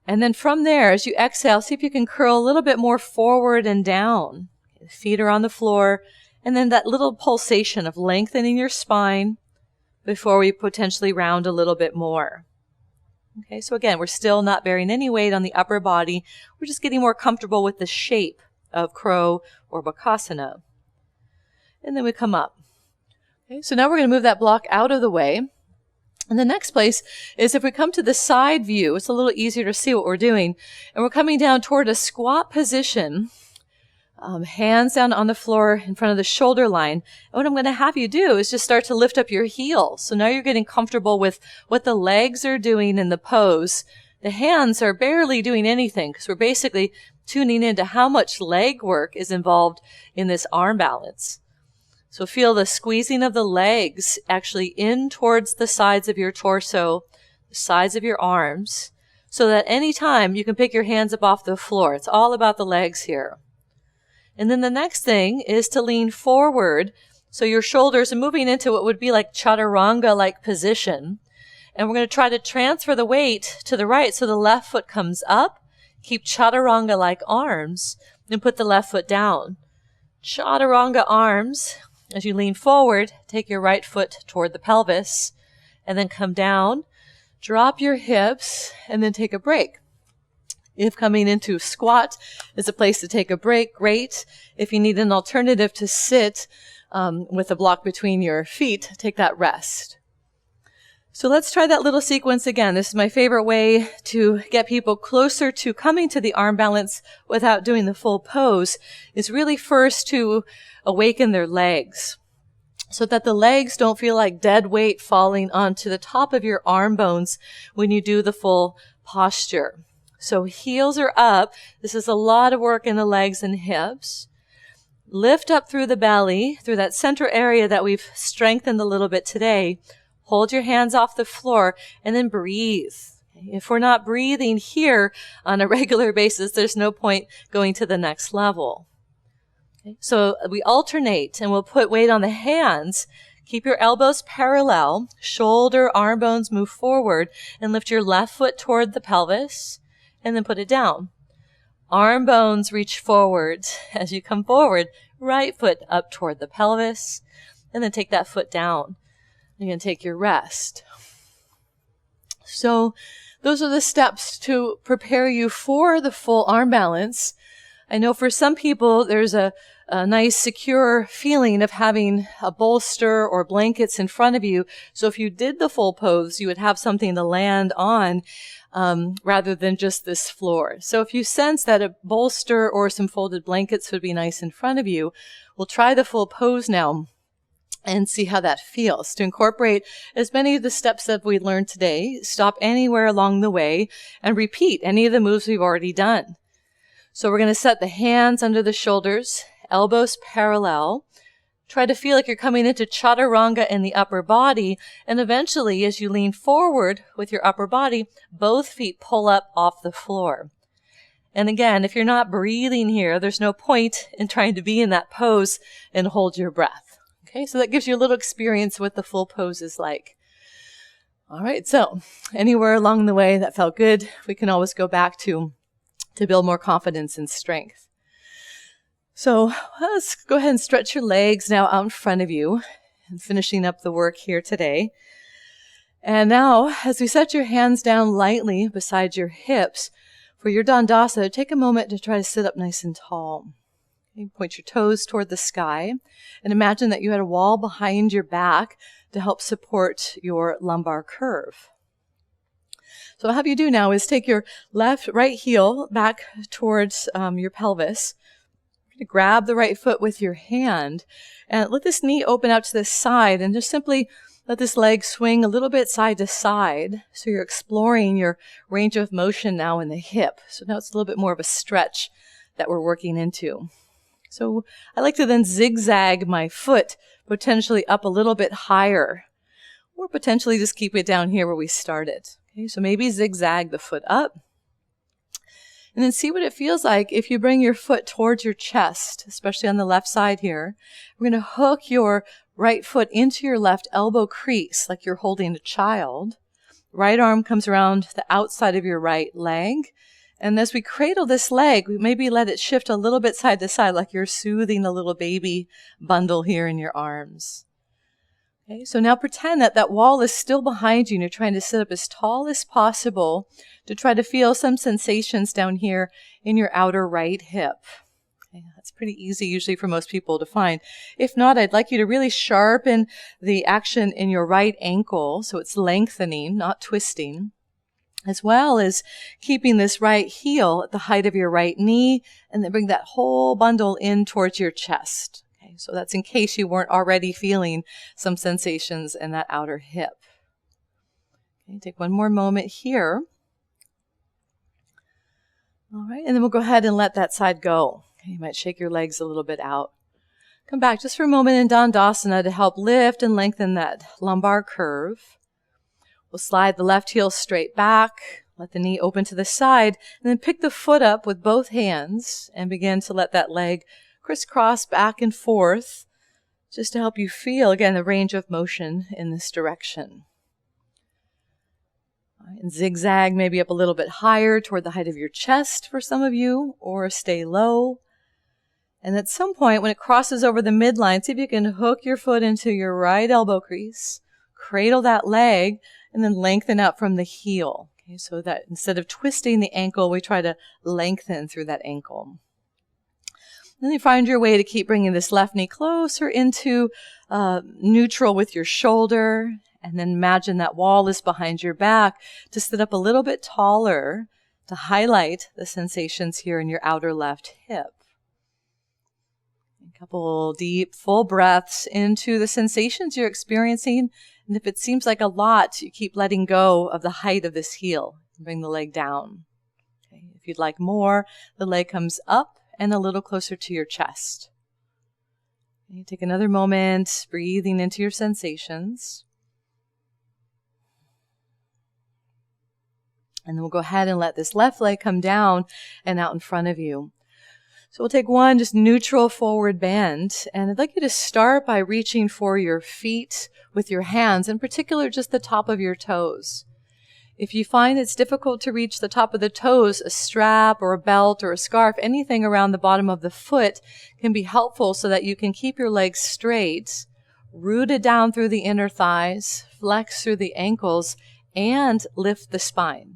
And then from there, as you exhale, see if you can curl a little bit more forward and down. The feet are on the floor, and then that little pulsation of lengthening your spine before we potentially round a little bit more. Okay, so again, we're still not bearing any weight on the upper body. We're just getting more comfortable with the shape of crow or Bakasana. And then we come up. Okay, so now we're going to move that block out of the way. And the next place is if we come to the side view, it's a little easier to see what we're doing. And we're coming down toward a squat position, hands down on the floor in front of the shoulder line. And what I'm going to have you do is just start to lift up your heels. So now you're getting comfortable with what the legs are doing in the pose. The hands are barely doing anything because we're basically tuning into how much leg work is involved in this arm balance. So feel the squeezing of the legs actually in towards the sides of your torso, the sides of your arms, so that any time you can pick your hands up off the floor. It's all about the legs here. And then the next thing is to lean forward. So your shoulders are moving into what would be like chaturanga-like position. And we're going to try to transfer the weight to the right so the left foot comes up. Keep chaturanga-like arms and put the left foot down. Chaturanga arms. As you lean forward, take your right foot toward the pelvis and then come down, drop your hips, and then take a break. If coming into squat is a place to take a break, great. If you need an alternative to sit with a block between your feet, take that rest. So let's try that little sequence again. This is my favorite way to get people closer to coming to the arm balance without doing the full pose, is really first to awaken their legs so that the legs don't feel like dead weight falling onto the top of your arm bones when you do the full posture. So heels are up. This is a lot of work in the legs and hips. Lift up through the belly, through that center area that we've strengthened a little bit today. Hold your hands off the floor and then breathe. If we're not breathing here on a regular basis, there's no point going to the next level. Okay. So we alternate and we'll put weight on the hands. Keep your elbows parallel, shoulder, arm bones move forward, and lift your left foot toward the pelvis and then put it down. Arm bones reach forward. As you come forward, right foot up toward the pelvis and then take that foot down. You're going to take your rest. So those are the steps to prepare you for the full arm balance. I know for some people, there's a nice secure feeling of having a bolster or blankets in front of you. So if you did the full pose, you would have something to land on rather than just this floor. So if you sense that a bolster or some folded blankets would be nice in front of you, we'll try the full pose now and see how that feels. To incorporate as many of the steps that we learned today, stop anywhere along the way, and repeat any of the moves we've already done. So we're going to set the hands under the shoulders, elbows parallel. Try to feel like you're coming into chaturanga in the upper body, and eventually, as you lean forward with your upper body, both feet pull up off the floor. And again, if you're not breathing here, there's no point in trying to be in that pose and hold your breath. Okay, so that gives you a little experience what the full pose is like. All right, so anywhere along the way that felt good, we can always go back to build more confidence and strength. So let's go ahead and stretch your legs now out in front of you and finishing up the work here today. And now, as we set your hands down lightly beside your hips, for your Dandasana, take a moment to try to sit up nice and tall. Point your toes toward the sky and imagine that you had a wall behind your back to help support your lumbar curve. So what I'll have you do now is take your right heel back towards your pelvis. Grab the right foot with your hand and let this knee open out to the side and just simply let this leg swing a little bit side to side. So you're exploring your range of motion now in the hip. So now it's a little bit more of a stretch that we're working into. So I like to then zigzag my foot potentially up a little bit higher, or potentially just keep it down here where we started. Okay, so maybe zigzag the foot up. And then see what it feels like if you bring your foot towards your chest, especially on the left side here. We're going to hook your right foot into your left elbow crease like you're holding a child. Right arm comes around the outside of your right leg. And as we cradle this leg, we maybe let it shift a little bit side to side like you're soothing a little baby bundle here in your arms. Okay, so now pretend that that wall is still behind you and you're trying to sit up as tall as possible to try to feel some sensations down here in your outer right hip. Okay, that's pretty easy usually for most people to find. If not, I'd like you to really sharpen the action in your right ankle so it's lengthening, not twisting, as well as keeping this right heel at the height of your right knee, and then bring that whole bundle in towards your chest. Okay, so that's in case you weren't already feeling some sensations in that outer hip. Okay, take one more moment here. All right, and then we'll go ahead and let that side go. Okay, you might shake your legs a little bit out. Come back just for a moment in Dandasana to help lift and lengthen that lumbar curve. We'll slide the left heel straight back, let the knee open to the side, and then pick the foot up with both hands and begin to let that leg crisscross back and forth just to help you feel, again, the range of motion in this direction. And zigzag maybe up a little bit higher toward the height of your chest for some of you, or stay low. And at some point, when it crosses over the midline, see if you can hook your foot into your right elbow crease, cradle that leg, and then lengthen out from the heel. Okay, so that instead of twisting the ankle, we try to lengthen through that ankle. Then you find your way to keep bringing this left knee closer into neutral with your shoulder. And then imagine that wall is behind your back to sit up a little bit taller to highlight the sensations here in your outer left hip. A couple deep, full breaths into the sensations you're experiencing. And if it seems like a lot, you keep letting go of the height of this heel and bring the leg down. Okay. If you'd like more, the leg comes up and a little closer to your chest. Okay. Take another moment, breathing into your sensations. And then we'll go ahead and let this left leg come down and out in front of you. So we'll take one just neutral forward bend. And I'd like you to start by reaching for your feet with your hands, in particular just the top of your toes. If you find it's difficult to reach the top of the toes, a strap or a belt or a scarf, anything around the bottom of the foot can be helpful so that you can keep your legs straight, rooted down through the inner thighs, flex through the ankles, and lift the spine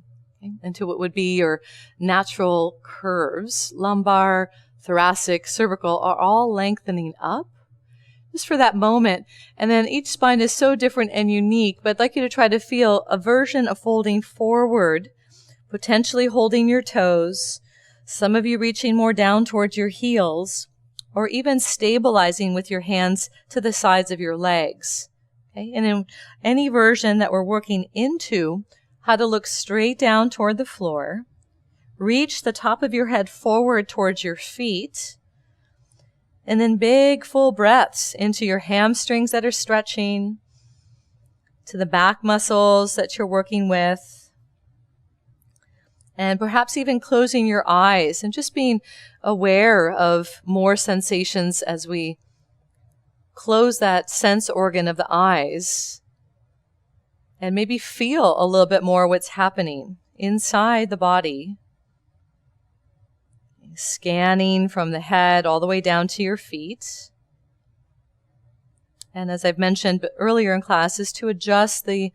into what would be your natural curves. Lumbar, thoracic, cervical are all lengthening up just for that moment. And then each spine is so different and unique, but I'd like you to try to feel a version of folding forward, potentially holding your toes, some of you reaching more down towards your heels, or even stabilizing with your hands to the sides of your legs. Okay? And in any version that we're working into, how to look straight down toward the floor, reach the top of your head forward towards your feet, and then big full breaths into your hamstrings that are stretching, to the back muscles that you're working with, and perhaps even closing your eyes and just being aware of more sensations as we close that sense organ of the eyes. And maybe feel a little bit more what's happening inside the body. Scanning from the head all the way down to your feet. And as I've mentioned earlier in class, is to adjust the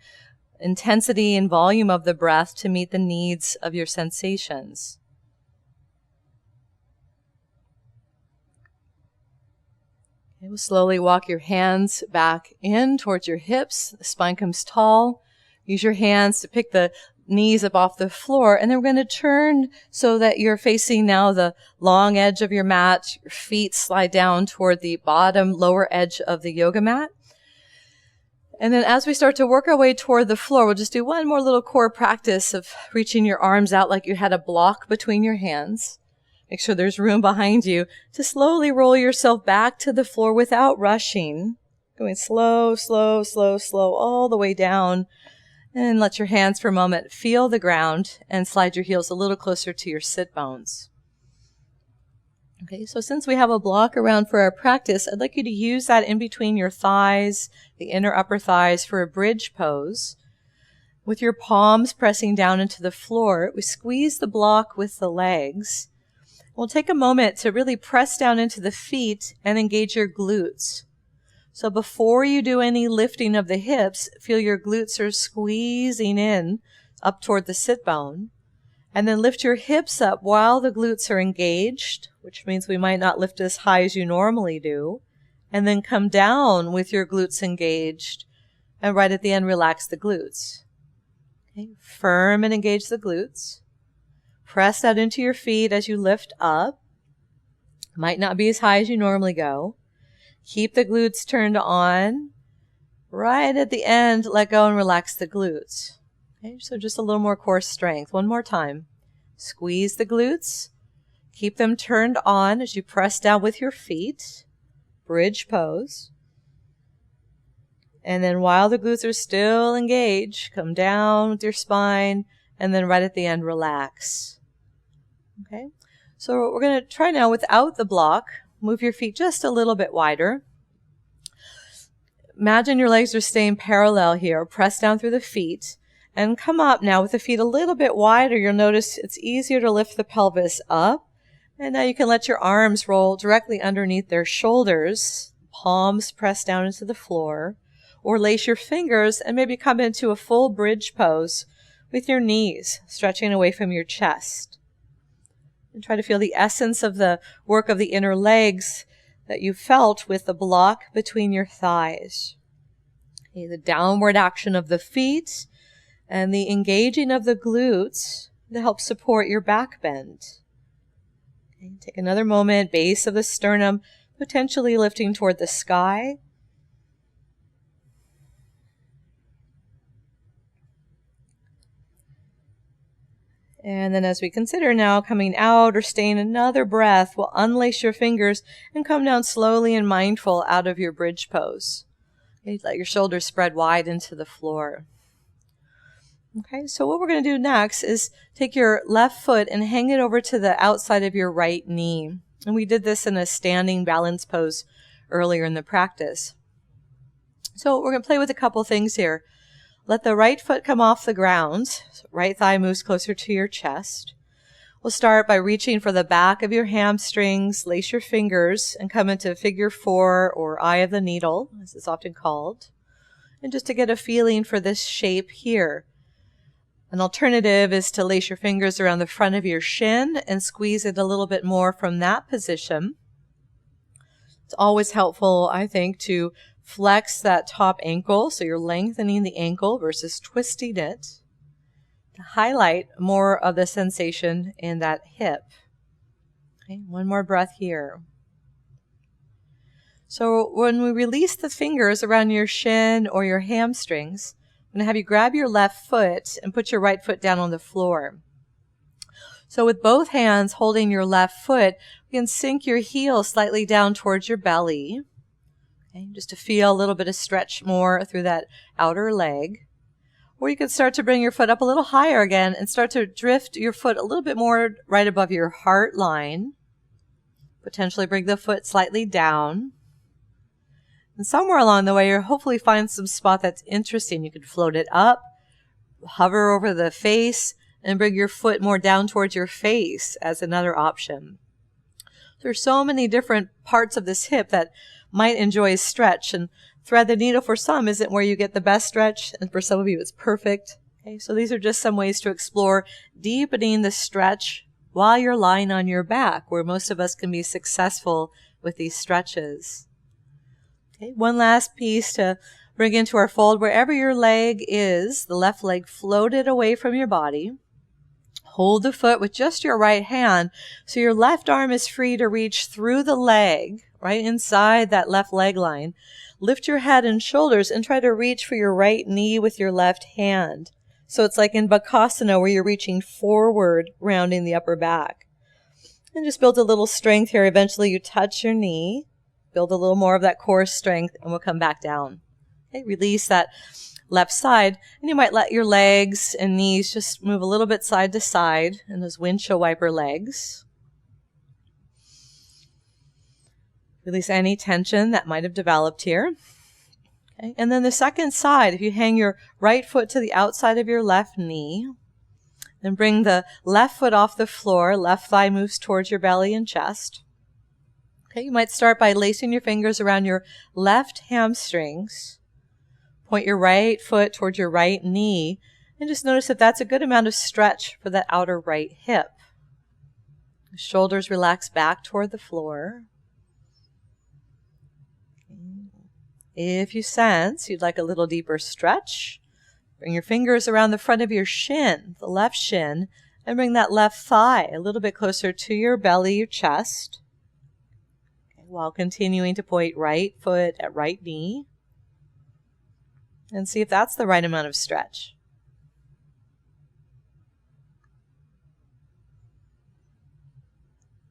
intensity and volume of the breath to meet the needs of your sensations. Okay, we'll slowly walk your hands back in towards your hips. The spine comes tall. Use your hands to pick the knees up off the floor. And then we're going to turn so that you're facing now the long edge of your mat. Your feet slide down toward the bottom lower edge of the yoga mat. And then as we start to work our way toward the floor, we'll just do one more little core practice of reaching your arms out like you had a block between your hands. Make sure there's room behind you to slowly roll yourself back to the floor without rushing. Going slow, slow, slow, slow, all the way down. And let your hands for a moment feel the ground and slide your heels a little closer to your sit bones. Okay, so since we have a block around for our practice, I'd like you to use that in between your thighs, the inner upper thighs, for a bridge pose. With your palms pressing down into the floor, we squeeze the block with the legs. We'll take a moment to really press down into the feet and engage your glutes. So before you do any lifting of the hips, feel your glutes are squeezing in up toward the sit bone. And then lift your hips up while the glutes are engaged, which means we might not lift as high as you normally do. And then come down with your glutes engaged. And right at the end, relax the glutes. Okay. Firm and engage the glutes. Press out into your feet as you lift up. Might not be as high as you normally go. Keep the glutes turned on. Right at the end, let go and relax the glutes. Okay, so just a little more core strength. One more time. Squeeze the glutes. Keep them turned on as you press down with your feet. Bridge pose. And then while the glutes are still engaged, come down with your spine, and then right at the end, relax. Okay, so we're going to try now without the block. Move your feet just a little bit wider. Imagine your legs are staying parallel here. Press down through the feet. And come up now with the feet a little bit wider. You'll notice it's easier to lift the pelvis up. And now you can let your arms roll directly underneath their shoulders. Palms press down into the floor. Or lace your fingers and maybe come into a full bridge pose with your knees stretching away from your chest. And try to feel the essence of the work of the inner legs that you felt with the block between your thighs. Okay, the downward action of the feet and the engaging of the glutes to help support your back bend. Okay, take another moment, base of the sternum potentially lifting toward the sky. And then as we consider now coming out or staying another breath, we'll unlace your fingers and come down slowly and mindful out of your bridge pose. Okay, let your shoulders spread wide into the floor. Okay, so what we're going to do next is take your left foot and hang it over to the outside of your right knee. And we did this in a standing balance pose earlier in the practice. So we're going to play with a couple things here. Let the right foot come off the ground. So right thigh moves closer to your chest. We'll start by reaching for the back of your hamstrings, lace your fingers, and come into figure 4 or eye of the needle, as it's often called. And just to get a feeling for this shape here. An alternative is to lace your fingers around the front of your shin and squeeze it a little bit more from that position. It's always helpful, I think, to flex that top ankle, so you're lengthening the ankle versus twisting it, to highlight more of the sensation in that hip. Okay, one more breath here. So when we release the fingers around your shin or your hamstrings, I'm going to have you grab your left foot and put your right foot down on the floor. So with both hands holding your left foot, you can sink your heel slightly down towards your belly. Okay, just to feel a little bit of stretch more through that outer leg. Or you can start to bring your foot up a little higher again and start to drift your foot a little bit more right above your heart line. Potentially bring the foot slightly down. And somewhere along the way, you'll hopefully find some spot that's interesting. You could float it up, hover over the face, and bring your foot more down towards your face as another option. There's so many different parts of this hip that might enjoy a stretch, and thread the needle for some isn't where you get the best stretch, and for some of you it's perfect. Okay, so these are just some ways to explore deepening the stretch while you're lying on your back, where most of us can be successful with these stretches. Okay, one last piece to Bring into our fold wherever your leg is, the left leg floated away from your body. Hold the foot with just your right hand so your left arm is free to reach through the leg, right inside that left leg line. Lift your head and shoulders and try to reach for your right knee with your left hand. So it's like in Bakasana where you're reaching forward, rounding the upper back. And just build a little strength here. Eventually you touch your knee, build a little more of that core strength, and we'll come back down. Okay, release that left side, and you might let your legs and knees just move a little bit side to side in those windshield wiper legs. Release any tension that might have developed here. Okay. And then the second side, if you hang your right foot to the outside of your left knee, then bring the left foot off the floor, left thigh moves towards your belly and chest. Okay, you might start by lacing your fingers around your left hamstrings. Point your right foot towards your right knee, and just notice if that's a good amount of stretch for that outer right hip. The shoulders relax back toward the floor. If you sense you'd like a little deeper stretch, bring your fingers around the front of your shin, the left shin, and bring that left thigh a little bit closer to your belly, your chest, while continuing to point right foot at right knee. And see if that's the right amount of stretch.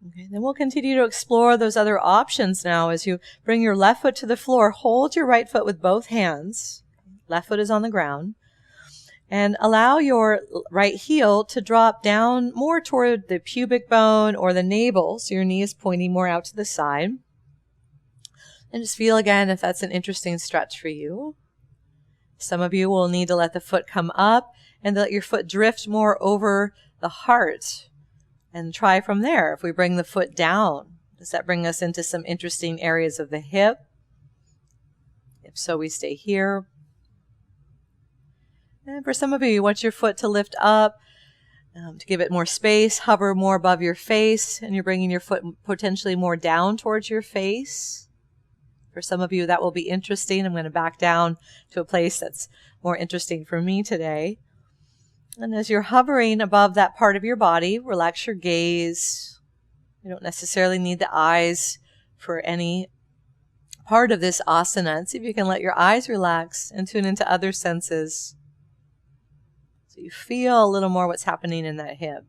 Okay, then we'll continue to explore those other options now as you bring your left foot to the floor. Hold your right foot with both hands. Left foot is on the ground. And allow your right heel to drop down more toward the pubic bone or the navel, so your knee is pointing more out to the side. And just feel again if that's an interesting stretch for you. Some of you will need to let the foot come up and let your foot drift more over the heart. And try from there. If we bring the foot down, does that bring us into some interesting areas of the hip? If so, we stay here. And for some of you want your foot to lift up, to give it more space, hover more above your face, and you're bringing your foot potentially more down towards your face. For some of you, that will be interesting. I'm going to back down to a place that's more interesting for me today. And as you're hovering above that part of your body, relax your gaze. You don't necessarily need the eyes for any part of this asana. And see if you can let your eyes relax and tune into other senses. So you feel a little more what's happening in that hip.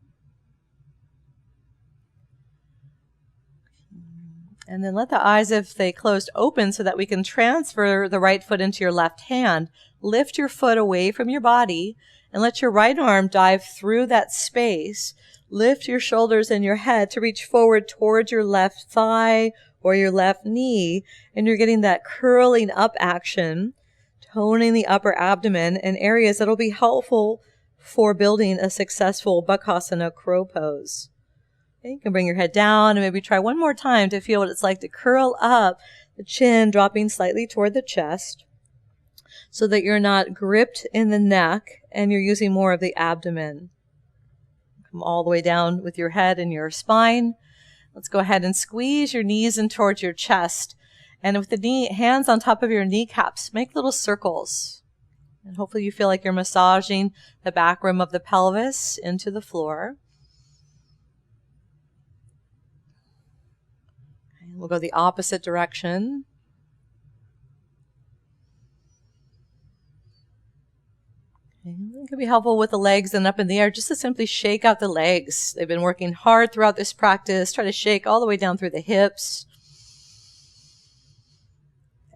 And then let the eyes, if they closed, open so that we can transfer the right foot into your left hand. Lift your foot away from your body and let your right arm dive through that space. Lift your shoulders and your head to reach forward towards your left thigh or your left knee. And you're getting that curling up action, toning the upper abdomen in areas that will be helpful for building a successful Bakasana crow pose. Okay, you can bring your head down and maybe try one more time to feel what it's like to curl up, the chin dropping slightly toward the chest, so that you're not gripped in the neck and you're using more of the abdomen. Come all the way down with your head and your spine. Let's go ahead and squeeze your knees in towards your chest. And with the hands on top of your kneecaps, make little circles. And hopefully you feel like you're massaging the back rim of the pelvis into the floor. Okay, we'll go the opposite direction. It can be helpful with the legs and up in the air just to simply shake out the legs. They've been working hard throughout this practice. Try to shake all the way down through the hips.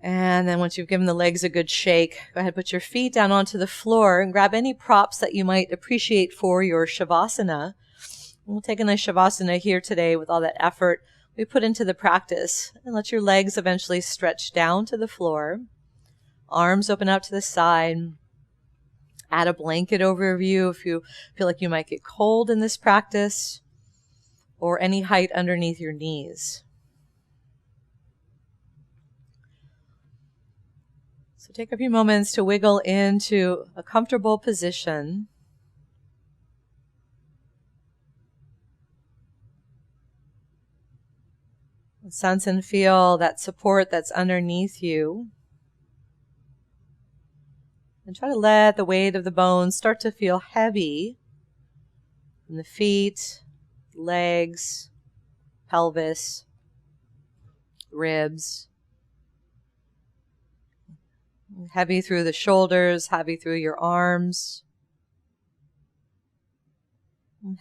And then once you've given the legs a good shake, go ahead, put your feet down onto the floor and grab any props that you might appreciate for your Shavasana. We'll take a nice Shavasana here today with all that effort we put into the practice. And let your legs eventually stretch down to the floor. Arms open out to the side. Add a blanket over you if you feel like you might get cold in this practice, or any height underneath your knees. So take a few moments to wiggle into a comfortable position. Sense and feel that support that's underneath you. And try to let the weight of the bones start to feel heavy in the feet, legs, pelvis, ribs. Heavy through the shoulders, heavy through your arms.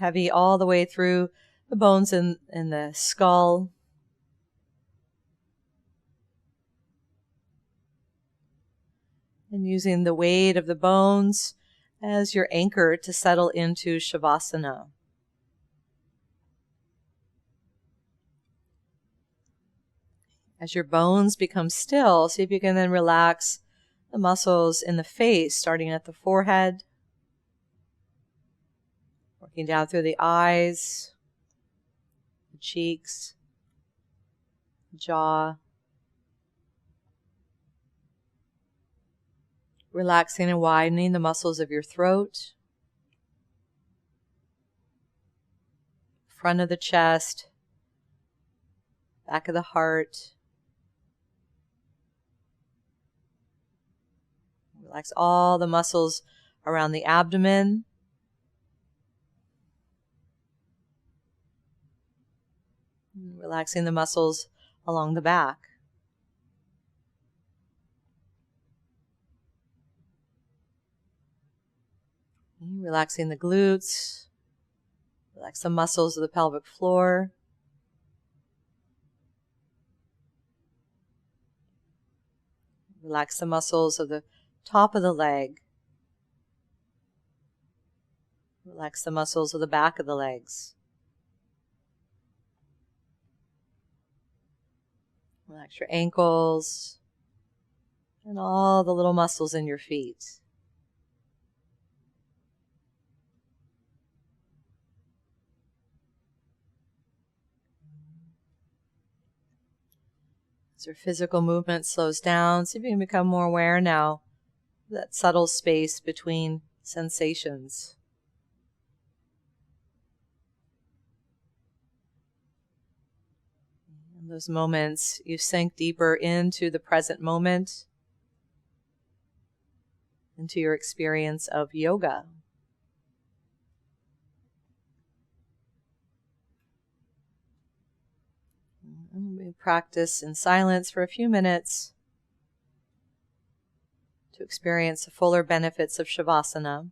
Heavy all the way through the bones in the skull. And using the weight of the bones as your anchor to settle into Shavasana. As your bones become still, see if you can then relax the muscles in the face, starting at the forehead, working down through the eyes, the cheeks, jaw. Relaxing and widening the muscles of your throat, front of the chest, back of the heart. Relax all the muscles around the abdomen. Relaxing the muscles along the back. Relaxing the glutes. Relax the muscles of the pelvic floor. Relax the muscles of the top of the leg. Relax the muscles of the back of the legs. Relax your ankles and all the little muscles in your feet. As your physical movement slows down, see if you can become more aware now of that subtle space between sensations. In those moments, you sink deeper into the present moment, into your experience of yoga. We practice in silence for a few minutes to experience the fuller benefits of Shavasana.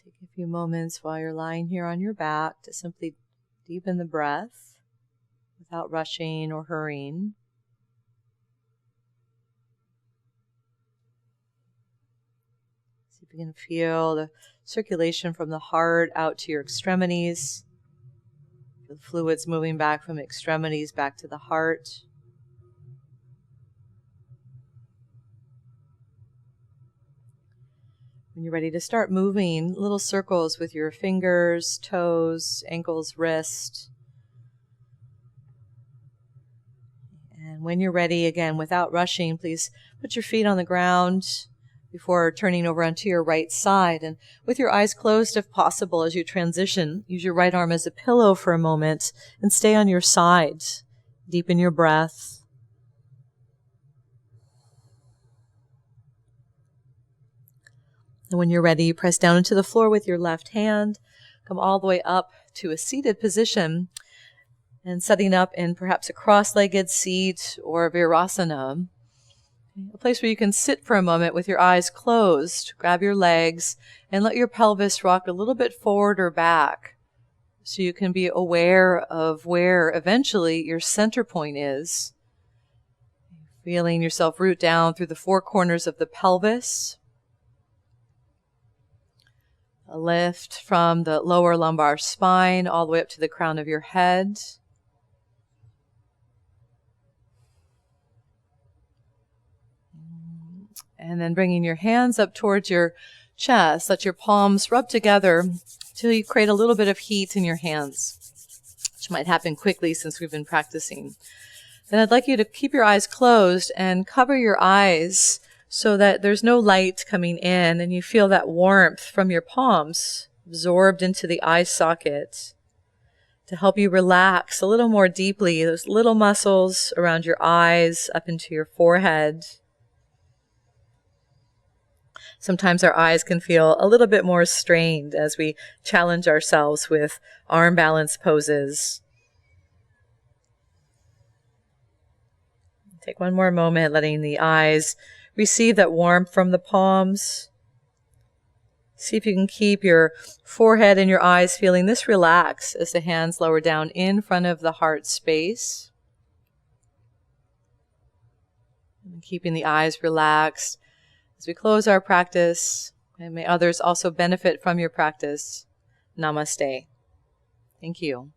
Take a few moments while you're lying here on your back to simply deepen the breath without rushing or hurrying. See if you can feel the circulation from the heart out to your extremities. Feel the fluids moving back from the extremities back to the heart. When you're ready to start moving little circles with your fingers, toes, ankles, wrist. And when you're ready, again, without rushing, please put your feet on the ground before turning over onto your right side. And with your eyes closed, if possible, as you transition, use your right arm as a pillow for a moment and stay on your side. Deepen your breath. And when you're ready, press down into the floor with your left hand. Come all the way up to a seated position and setting up in perhaps a cross-legged seat or virasana. A place where you can sit for a moment with your eyes closed. Grab your legs and let your pelvis rock a little bit forward or back so you can be aware of where eventually your center point is. Feeling yourself root down through the four corners of the pelvis. A lift from the lower lumbar spine all the way up to the crown of your head. And then bringing your hands up towards your chest. Let your palms rub together till you create a little bit of heat in your hands, which might happen quickly since we've been practicing. Then I'd like you to keep your eyes closed and cover your eyes so that there's no light coming in and you feel that warmth from your palms absorbed into the eye socket to help you relax a little more deeply, those little muscles around your eyes up into your forehead. Sometimes our eyes can feel a little bit more strained as we challenge ourselves with arm balance poses. Take one more moment, letting the eyes receive that warmth from the palms. See if you can keep your forehead and your eyes feeling this relax as the hands lower down in front of the heart space. And keeping the eyes relaxed as we close our practice, and may others also benefit from your practice. Namaste. Thank you.